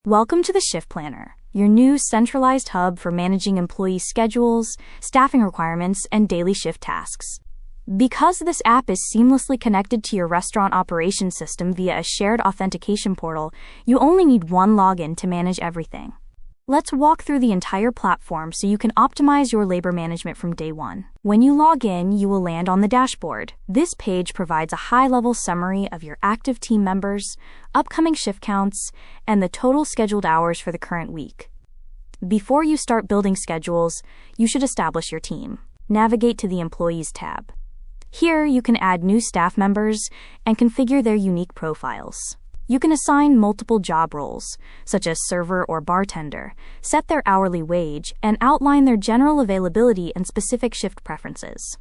Welcome to the Shift Planner, your new centralized hub for managing employee schedules, staffing requirements, and daily shift tasks. Because this app is seamlessly connected to your restaurant operations system via a shared authentication portal, you only need one login to manage everything. Let's walk through the entire platform so you can optimize your labor management from day one. When you log in, you will land on the dashboard. This page provides a high-level summary of your active team members, upcoming shift counts, and the total scheduled hours for the current week. Before you start building schedules, you should establish your team. Navigate to the Employees tab. Here, you can add new staff members and configure their unique profiles. You can assign multiple job roles, such as server or bartender, set their hourly wage, and outline their general availability and specific shift preferences.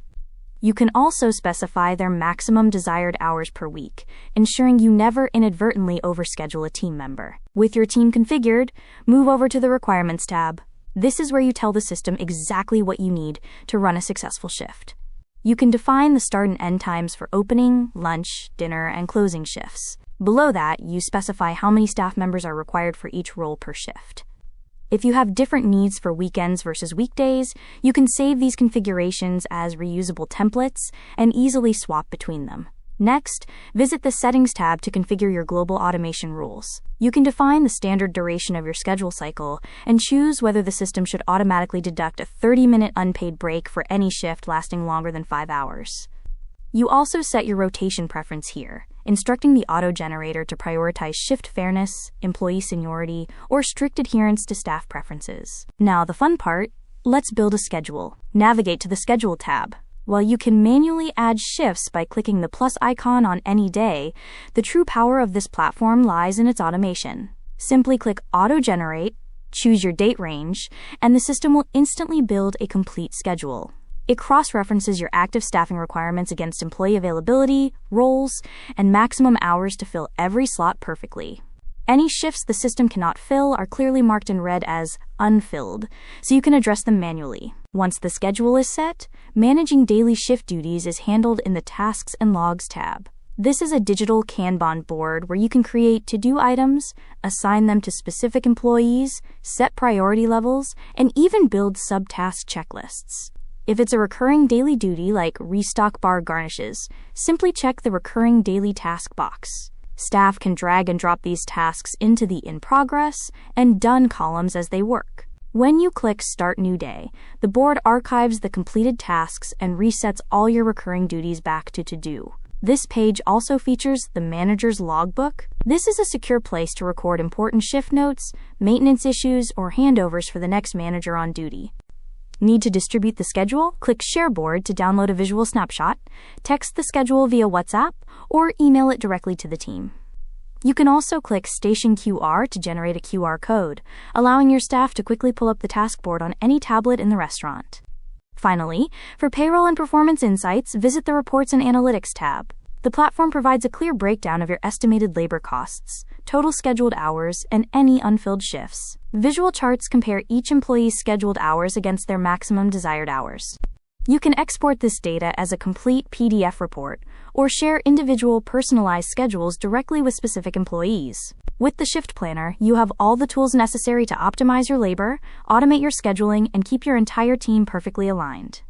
You can also specify their maximum desired hours per week, ensuring you never inadvertently overschedule a team member. With your team configured, move over to the Requirements tab. This is where you tell the system exactly what you need to run a successful shift. You can define the start and end times for opening, lunch, dinner, and closing shifts. Below that, you specify how many staff members are required for each role per shift. If you have different needs for weekends versus weekdays, you can save these configurations as reusable templates and easily swap between them. Next, visit the Settings tab to configure your global automation rules. You can define the standard duration of your schedule cycle and choose whether the system should automatically deduct a 30-minute unpaid break for any shift lasting longer than 5 hours. You also set your rotation preference here, instructing the auto-generator to prioritize shift fairness, employee seniority, or strict adherence to staff preferences. Now, the fun part, let's build a schedule. Navigate to the Schedule tab. While you can manually add shifts by clicking the plus icon on any day, the true power of this platform lies in its automation. Simply click Auto-Generate, choose your date range, and the system will instantly build a complete schedule. It cross-references your active staffing requirements against employee availability, roles, and maximum hours to fill every slot perfectly. Any shifts the system cannot fill are clearly marked in red as unfilled, so you can address them manually. Once the schedule is set, managing daily shift duties is handled in the Tasks and Logs tab. This is a digital Kanban board where you can create to-do items, assign them to specific employees, set priority levels, and even build subtask checklists. If it's a recurring daily duty like restock bar garnishes, simply check the Recurring Daily Task box. Staff can drag and drop these tasks into the In Progress and Done columns as they work. When you click Start New Day, the board archives the completed tasks and resets all your recurring duties back to To-Do. This page also features the Manager's Logbook. This is a secure place to record important shift notes, maintenance issues, or handovers for the next manager on duty. Need to distribute the schedule? Click Share Board to download a visual snapshot, text the schedule via WhatsApp, or email it directly to the team. You can also click Station QR to generate a QR code, allowing your staff to quickly pull up the task board on any tablet in the restaurant. Finally, for payroll and performance insights, visit the Reports and Analytics tab. The platform provides a clear breakdown of your estimated labor costs, total scheduled hours, and any unfilled shifts. Visual charts compare each employee's scheduled hours against their maximum desired hours. You can export this data as a complete PDF report or share individual personalized schedules directly with specific employees. With the Shift Planner, you have all the tools necessary to optimize your labor, automate your scheduling, and keep your entire team perfectly aligned.